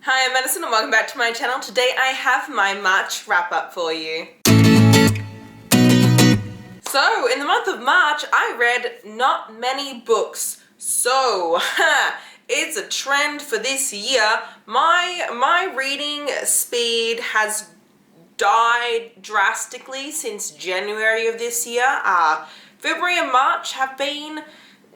Hi, I'm Madison and welcome back to my channel. Today I have my March wrap up for you. So, in the month of March, I read not many books. So, it's a trend for this year. My reading speed has died drastically since January of this year. February and March have been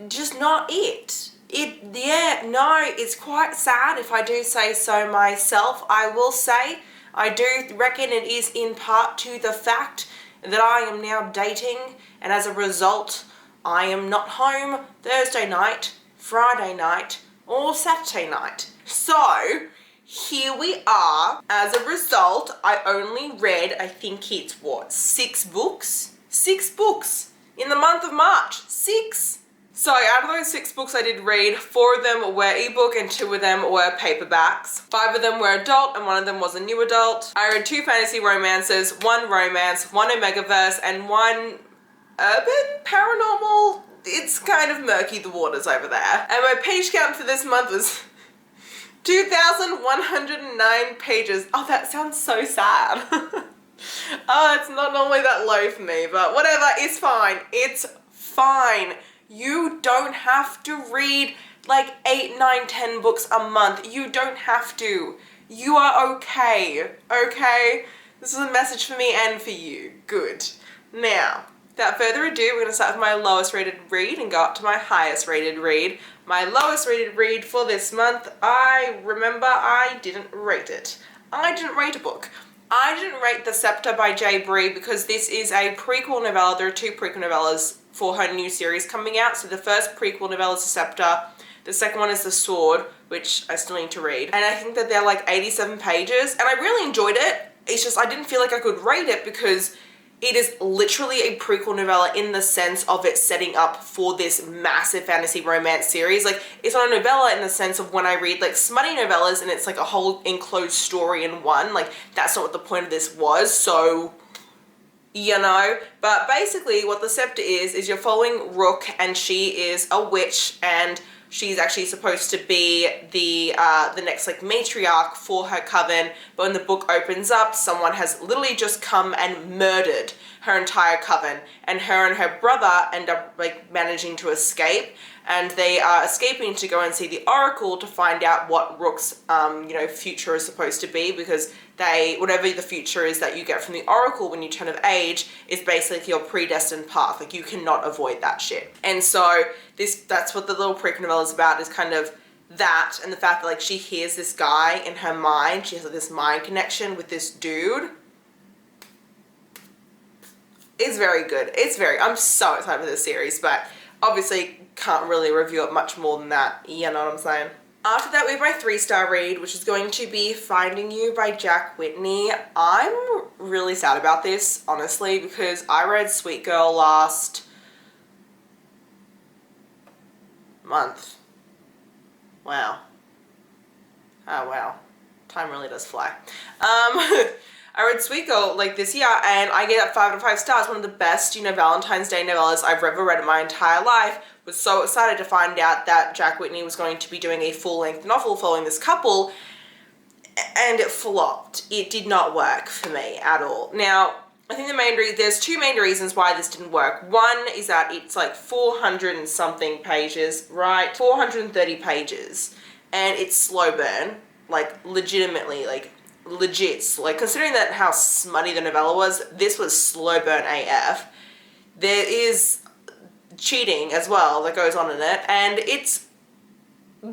just not it. It's quite sad if I do say so myself. I will say, I do reckon it is in part to the fact that I am now dating, and as a result, I am not home Thursday night, Friday night, or Saturday night. So, here we are. As a result, I only read, I think it's what, 6 books? 6 books in the month of March. 6! So out of those 6 books I did read, 4 of them were ebook and 2 of them were paperbacks. 5 of them were adult and 1 of them was a new adult. I read 2 fantasy romances, 1 romance, 1 Omegaverse, and 1 urban paranormal. It's kind of murky, the waters over there. And my page count for this month was 2,109 pages. Oh, that sounds so sad. Oh, it's not normally that low for me, but whatever, it's fine. It's fine. You don't have to read like 8, 9, 10 books a month. You don't have to. You are okay, okay? This is a message for me and for you. Good. Now, without further ado, we're gonna start with my lowest rated read and go up to my highest rated read. My lowest rated read for this month, I remember I didn't rate it. I didn't rate a book. I didn't rate The Scepter by J Bree because this is a prequel novella. There are 2 prequel novellas for her new series coming out. So the first prequel novella is The Scepter. The second one is The Sword, which I still need to read. And I think that they're like 87 pages. And I really enjoyed it. It's just I didn't feel like I could rate it because it is literally a prequel novella in the sense of it setting up for this massive fantasy romance series. Like, it's not a novella in the sense of when I read like smutty novellas and it's like a whole enclosed story in one. Like, that's not what the point of this was. So, you know, but basically what The Scepter is you're following Rook, and she is a witch, and she's actually supposed to be the next like matriarch for her coven, but when the book opens up, someone has literally just come and murdered her entire coven, and her brother end up like managing to escape, and they are escaping to go and see the Oracle to find out what Rook's future is supposed to be, because whatever the future is that you get from the Oracle when you turn of age is basically your predestined path. Like, you cannot avoid that shit. And so that's what the little prequel novella is about, is kind of that, and the fact that like she hears this guy in her mind. She has like this mind connection with this dude. It's very good. I'm so excited for this series, but obviously can't really review it much more than that. You know what I'm saying? After that, we have my 3-star read, which is going to be Finding You by Jack Whitney. I'm really sad about this, honestly, because I read Sweet Girl last month. Wow. Oh, wow. Time really does fly. I read Sweet Girl like this year, and I gave that 5 out of 5 stars. One of the best, Valentine's Day novellas I've ever read in my entire life. Was so excited to find out that Jack Whitney was going to be doing a full-length novel following this couple, and it flopped. It did not work for me at all. Now, I think there's 2 main reasons why this didn't work. One is that it's like 400 and something pages, right? 430 pages, and it's slow burn, like legitimately, like legit. Like, considering that how smutty the novella was, this was slow burn AF. There is cheating as well that goes on in it, and it's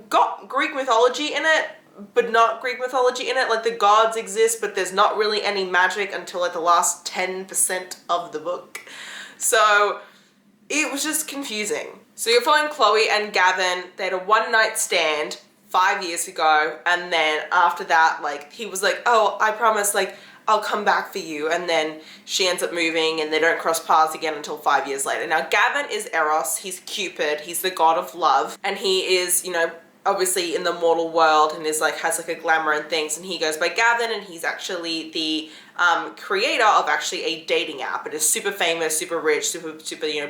got Greek mythology in it, but not Greek mythology in it. Like, the gods exist, but there's not really any magic until like the last 10% of the book. So it was just confusing. So you're following Chloe and Gavin. They had a one-night stand 5 years ago, and then after that, like, he was like, oh, I promise, like, I'll come back for you, and then she ends up moving and they don't cross paths again until 5 years later. Now, Gavin is Eros, he's Cupid, he's the god of love, and he is, obviously in the mortal world, and is like, has like a glamour and things, and he goes by Gavin, and he's actually the creator of actually a dating app. It is super famous, super rich, super,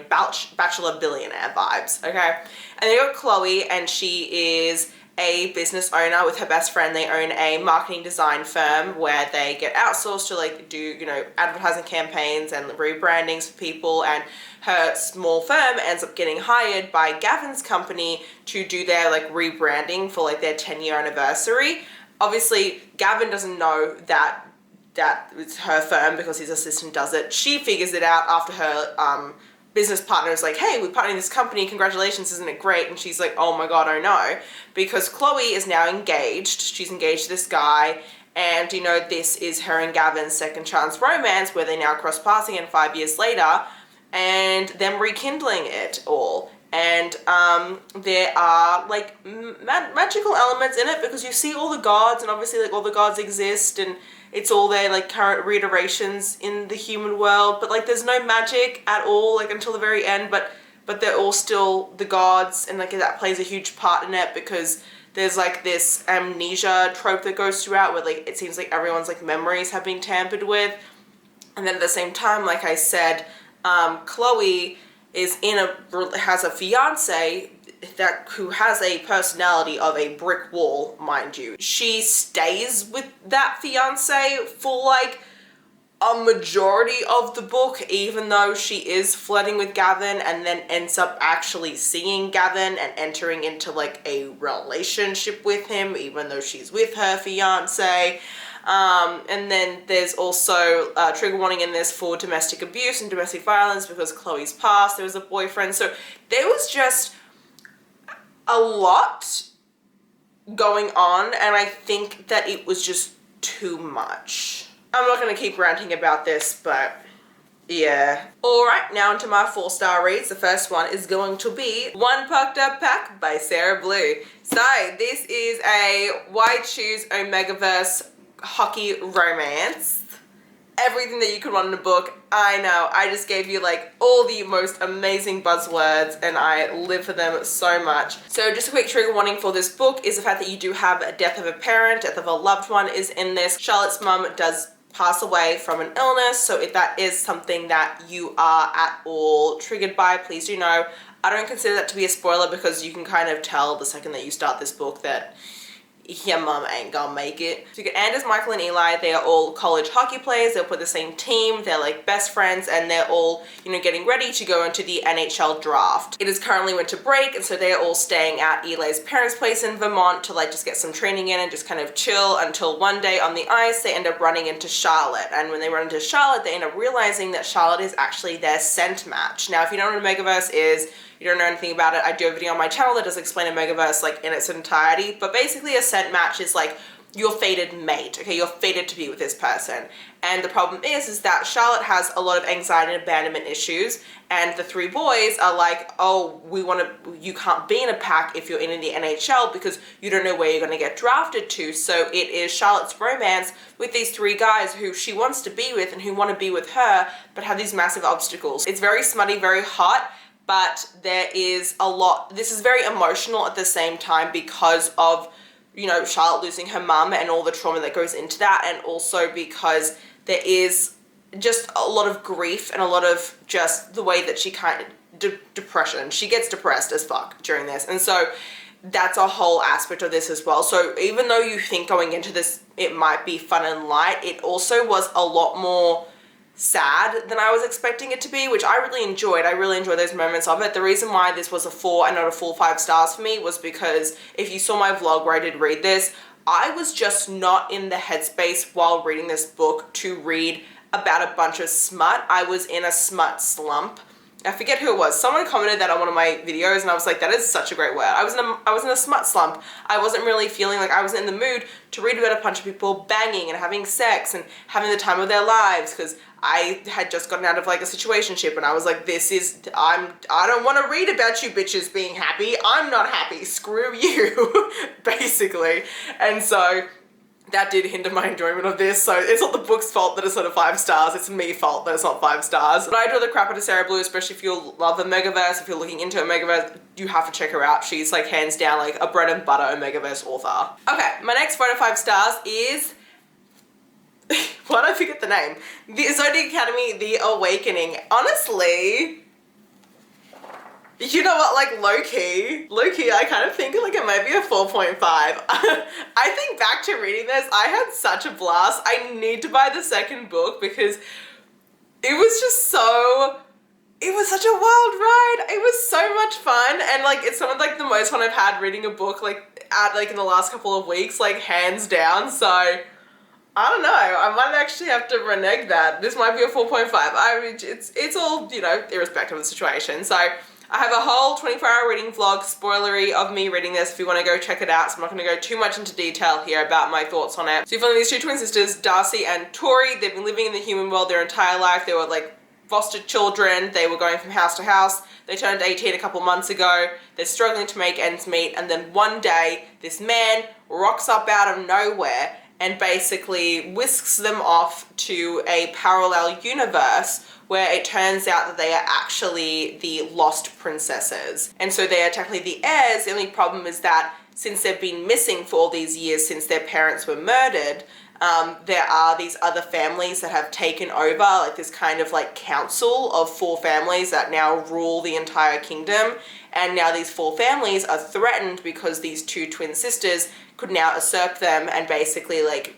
bachelor billionaire vibes, okay? And they got Chloe, and she is a business owner with her best friend. They own a marketing design firm where they get outsourced to like do, you know, advertising campaigns and rebrandings for people, and her small firm ends up getting hired by Gavin's company to do their like rebranding for like their 10-year anniversary. Obviously, Gavin doesn't know that it's her firm because his assistant does it. She figures it out after her business partner is like, hey, we partnered in this company, congratulations, isn't it great? And she's like, oh my god, oh no. Because Chloe is now engaged. She's engaged to this guy, and you know, this is her and Gavin's second chance romance where they now cross paths again 5 years later and them rekindling it all. And there are like magical elements in it because you see all the gods, and obviously like all the gods exist, and it's all their like current reiterations in the human world, but like there's no magic at all like until the very end, but they're all still the gods, and like that plays a huge part in it because there's like this amnesia trope that goes throughout where like it seems like everyone's like memories have been tampered with. And then at the same time, like I said, Chloe has a fiance who has a personality of a brick wall, mind you. She stays with that fiance for like a majority of the book, even though she is flirting with Gavin, and then ends up actually seeing Gavin and entering into like a relationship with him, even though she's with her fiance. And then there's also trigger warning in this for domestic abuse and domestic violence because Chloe's past, there was a boyfriend. So there was just a lot going on, and I think that it was just too much. I'm not going to keep ranting about this, but yeah. Alright, now into my 4-star reads. The first one is going to be One Pucked Up Pack by Sarah Blue. So this is a Why Choose Omegaverse hockey romance. Everything that you could want in a book. I know, I just gave you like all the most amazing buzzwords, and I live for them so much. So just a quick trigger warning for this book is the fact that you do have a death of a parent, death of a loved one is in this. Charlotte's mum does pass away from an illness, so if that is something that you are at all triggered by, please do know. I don't consider that to be a spoiler because you can kind of tell the second that you start this book that your mum ain't gonna make it. So you get Anders, Michael, and Eli. They are all college hockey players. They're put the same team. They're like best friends, and they're all, you know, getting ready to go into the NHL draft. It is currently winter break, and so they're all staying at Eli's parents' place in Vermont to like just get some training in and just kind of chill until one day on the ice they end up running into Charlotte. And when they run into Charlotte, they end up realizing that Charlotte is actually their scent match. Now, if you don't know what Omegaverse is, you don't know anything about it, I do have a video on my channel that does explain Omegaverse like in its entirety, but basically a scent match is like your fated mate, okay? You're fated to be with this person. And the problem is that Charlotte has a lot of anxiety and abandonment issues, and the 3 boys are like, oh, you can't be in a pack if you're in the NHL because you don't know where you're gonna get drafted to. So it is Charlotte's romance with these 3 guys who she wants to be with and who want to be with her, but have these massive obstacles. It's very smutty, very hot, but there is a lot, this is very emotional at the same time because of, you know, Charlotte losing her mum and all the trauma that goes into that, and also because there is just a lot of grief and a lot of just the way that she kind of, depression, she gets depressed as fuck during this, and so that's a whole aspect of this as well. So even though you think going into this it might be fun and light, it also was a lot more sad than I was expecting it to be, which I really enjoyed. I really enjoyed those moments of it. The reason why this was a 4 and not a full 5 stars for me was because if you saw my vlog where I did read this, I was just not in the headspace while reading this book to read about a bunch of smut. I was in a smut slump. I forget who it was. Someone commented that on one of my videos, and I was like, that is such a great word. I was in a smut slump. I wasn't really feeling like I was in the mood to read about a bunch of people banging and having sex and having the time of their lives, because I had just gotten out of like a situationship, and I was like, I don't want to read about you bitches being happy. I'm not happy. Screw you, basically. And so that did hinder my enjoyment of this. So it's not the book's fault that it's not a 5 stars. It's me fault that it's not 5 stars. But I adore the crap out of Sarah Blue, especially if you love Omegaverse. If you're looking into Omegaverse, you have to check her out. She's like hands down like a bread and butter Omegaverse author. Okay, my next 4 out of 5 stars is why did I forget the name? The Zodiac Academy, The Awakening. Honestly, You know what, like low-key, I kind of think like it might be a 4.5. I think back to reading this, I had such a blast. I need to buy the second book because it was just so, it was such a wild ride. It was so much fun, and like it's some of like the most fun I've had reading a book like in the last couple of weeks, like hands down. So I don't know, I might actually have to renege that. This might be a 4.5. I mean, it's all, you know, irrespective of the situation. So I have a whole 24-hour reading vlog, spoilery, of me reading this if you want to go check it out. So I'm not going to go too much into detail here about my thoughts on it. So you follow these two twin sisters, Darcy and Tori. They've been living in the human world their entire life. They were like foster children. They were going from house to house. They turned 18 a couple months ago. They're struggling to make ends meet. And then one day, this man rocks up out of nowhere and basically whisks them off to a parallel universe where it turns out that they are actually the lost princesses. And so they are technically the heirs. The only problem is that since they've been missing for all these years since their parents were murdered, there are these other families that have taken over, like this kind of like council of 4 families that now rule the entire kingdom. And now these 4 families are threatened because these 2 twin sisters could now usurp them and basically like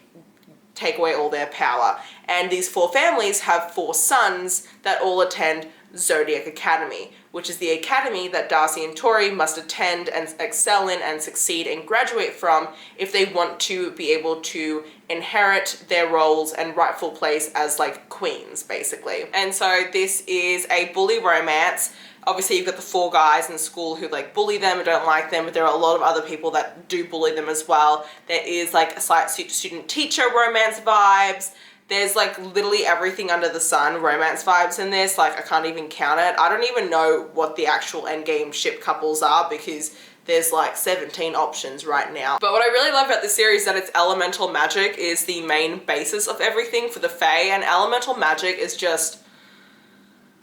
take away all their power. And these 4 families have 4 sons that all attend Zodiac Academy, which is the academy that Darcy and Tori must attend and excel in and succeed and graduate from if they want to be able to inherit their roles and rightful place as like queens, basically. And so this is a bully romance. Obviously you've got the 4 guys in school who like bully them and don't like them, but there are a lot of other people that do bully them as well. There is like a slight student-teacher romance vibes. There's like literally everything under the sun romance vibes in this. Like I can't even count it. I don't even know what the actual endgame ship couples are because there's like 17 options right now. But what I really love about this series is that its elemental magic is the main basis of everything for the Fae, and elemental magic is just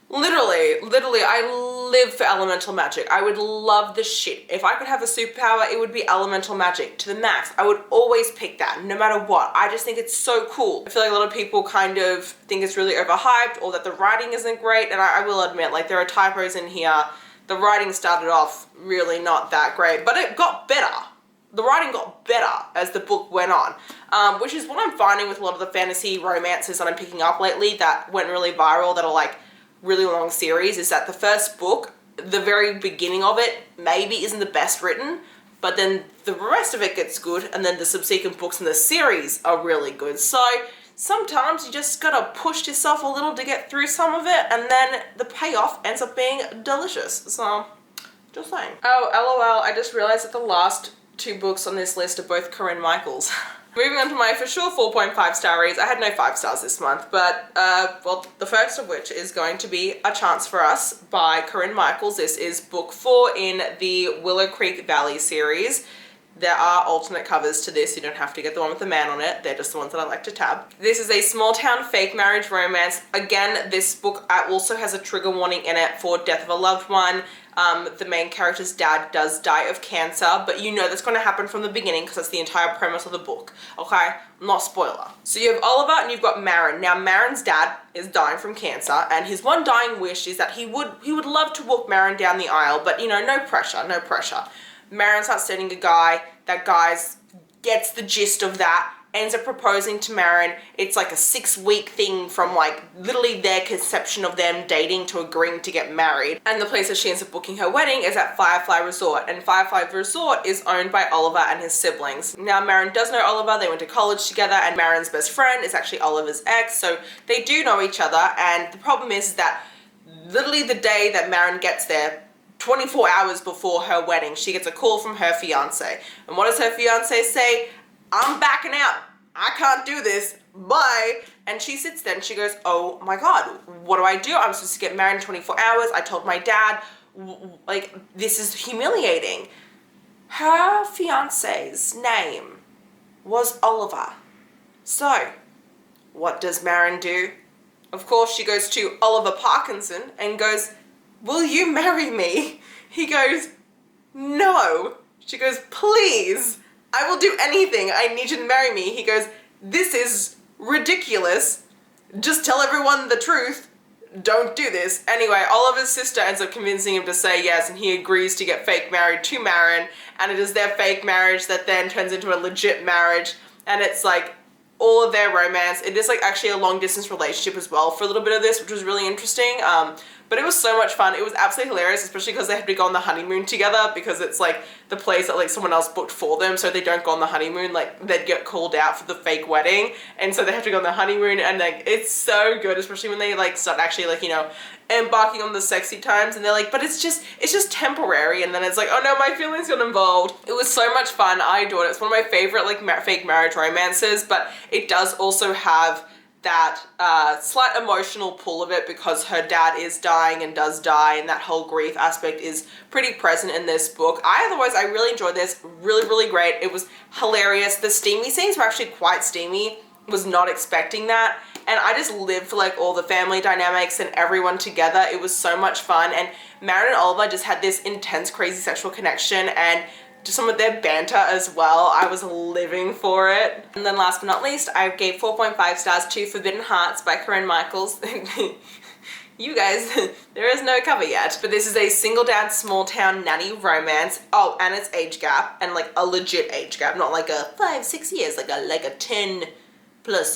literally, I live for elemental magic. I would love the shit. If I could have a superpower, it would be elemental magic to the max. I would always pick that, no matter what. I just think it's so cool. I feel like a lot of people kind of think it's really overhyped or that the writing isn't great, and I will admit, like, there are typos in here. The writing started off really not that great, but it got better. The writing got better as the book went on, which is what I'm finding with a lot of the fantasy romances that I'm picking up lately that went really viral, that are like really long series, is that the first book, the very beginning of it, maybe isn't the best written, but then the rest of it gets good, and then the subsequent books in the series are really good. So sometimes you just gotta push yourself a little to get through some of it, and then the payoff ends up being delicious. So, just saying. Oh, LOL, I just realized that the last 2 books on this list are both Corinne Michaels. Moving on to my for sure 4.5 star reads. I had no 5 stars this month, but well, the first of which is going to be A Chance for Us by Corinne Michaels. This is book 4 in the Willow Creek Valley series. There are alternate covers to this. You don't have to get the one with the man on it. They're just the ones that I like to tab. This is a small town fake marriage romance. Again, this book also has a trigger warning in it for death of a loved one. The main character's dad does die of cancer, but you know that's going to happen from the beginning because that's the entire premise of the book, okay? Not spoiler. So you have Oliver and you've got Marin. Now Marin's dad is dying from cancer, and his one dying wish is that he would love to walk Marin down the aisle, but you know, no pressure, no pressure. Marin starts dating a guy. That guy gets the gist of that, ends up proposing to Marin. It's like a 6-week thing from like literally their conception of them dating to agreeing to get married. And the place that she ends up booking her wedding is at Firefly Resort. And Firefly Resort is owned by Oliver and his siblings. Now Marin does know Oliver. They went to college together, and Marin's best friend is actually Oliver's ex. So they do know each other. And the problem is that literally the day that Marin gets there, 24 hours before her wedding, she gets a call from her fiance. And what does her fiance say? I'm backing out. I can't do this. Bye. And she sits there and she goes, oh my God, what do? I'm supposed to get married in 24 hours. I told my dad, like, this is humiliating. Her fiance's name was Oliver. So, what does Marin do? Of course, she goes to Oliver Parkinson and goes, will you marry me? He goes, no. She goes, please, I will do anything. I need you to marry me. He goes, this is ridiculous. Just tell everyone the truth. don't do this. Anyway, Oliver's sister ends up convincing him to say yes, and he agrees to get fake married to Marin, and it is their fake marriage that then turns into a legit marriage, and it's like all of their romance. It is like actually a long distance relationship as well for a little bit of this, which was really interesting. But it was so much fun. It was absolutely hilarious, especially because they had to go on the honeymoon together, because it's like the place that like someone else booked for them, so they don't go on the honeymoon, like they'd get called out for the fake wedding, and so they have to go on the honeymoon, and like it's so good, especially when they like start actually like, you know, embarking on the sexy times, and they're like, but it's just temporary, and then it's like, oh no, my feelings got involved. It was so much fun. I adored it. It's one of my favorite like fake marriage romances, but it does also have that slight emotional pull of it because her dad is dying and does die, and that whole grief aspect is pretty present in this book. I really enjoyed this. Really great. It was hilarious. The steamy scenes were actually quite steamy. Was not expecting that, and I just lived for like all the family dynamics and everyone together. It was so much fun, and Marin and Oliver just had this intense crazy sexual connection, and just some of their banter as well. I was living for it. And then last but not least, I gave 4.5 stars to Forbidden Hearts by Corinne Michaels. You guys, there is no cover yet, but this is a single dad small town nanny romance. Oh, and it's age gap, and like a legit age gap, not like a 5-6 years, like a 10+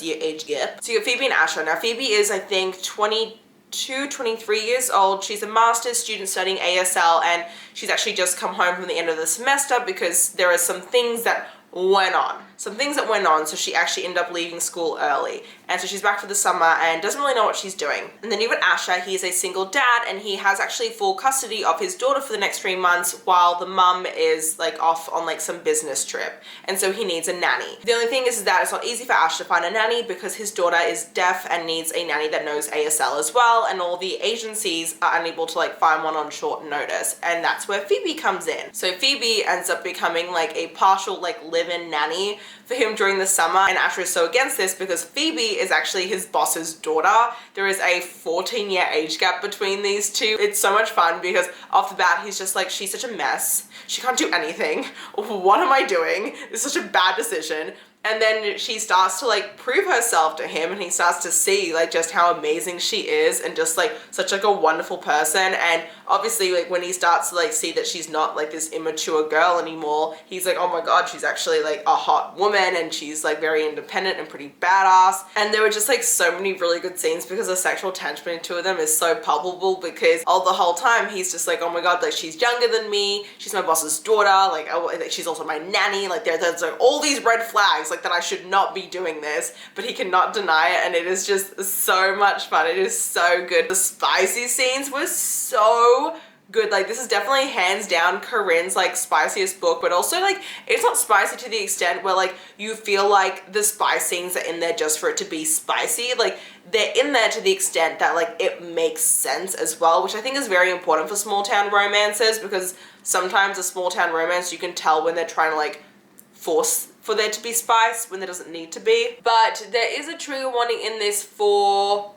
year age gap. So you got Phoebe and Asher. Now Phoebe is, I think, 23 years old. She's a master's student studying ASL, and she's actually just come home from the end of the semester because there are some things that went on. So she actually ended up leaving school early. And so she's back for the summer and doesn't really know what she's doing. And then you've got Asher. He's a single dad, and he has actually full custody of his daughter for the next 3 months while the mum is like off on like some business trip. And so he needs a nanny. The only thing is that it's not easy for Asher to find a nanny because his daughter is deaf and needs a nanny that knows ASL as well, and all the agencies are unable to like find one on short notice. And that's where Phoebe comes in. So Phoebe ends up becoming like a partial like live-in nanny for him during the summer, and Asher is so against this because Phoebe is actually his boss's daughter. There is a 14-year age gap between these two. It's so much fun because off the bat he's just like, she's such a mess, she can't do anything, what am I doing, it's such a bad decision. And then she starts to like prove herself to him, and he starts to see like just how amazing she is and just like such like a wonderful person. And obviously like when he starts to like see that she's not like this immature girl anymore, he's like, oh my god, she's actually like a hot woman, and she's like very independent and pretty badass. And there were just like so many really good scenes because the sexual tension between the two of them is so palpable, because all the whole time he's just like, oh my god, like she's younger than me, she's my boss's daughter, like oh, she's also my nanny, like there's like all these red flags like that I should not be doing this, but he cannot deny it, and it is just so much fun. It is so good. The spicy scenes were so good. Like this is definitely hands down Corinne's like spiciest book, but also like it's not spicy to the extent where like you feel like the spice scenes are in there just for it to be spicy. Like they're in there to the extent that like it makes sense as well, which I think is very important for small town romances, because sometimes a small town romance you can tell when they're trying to like force for there to be spice when there doesn't need to be. But there is a trigger warning in this for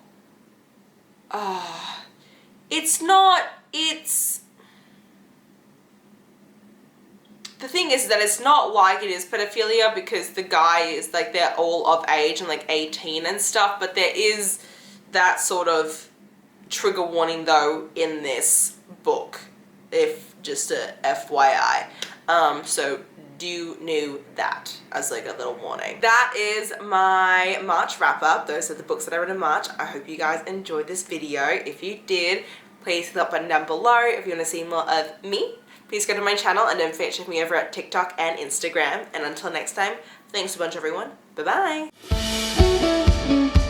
the thing is that it's not like it is pedophilia, because the guy is like, they're all of age and like 18 and stuff, but there is that sort of trigger warning though in this book, if just a FYI. So do know that as like a little warning. That is my March wrap up. Those are the books that I read in March. I hope you guys enjoyed this video. If you did, please hit that button down below. If you want to see more of me, please go to my channel, and don't forget to check me over at TikTok and Instagram. And until next time, thanks a bunch everyone. Bye bye.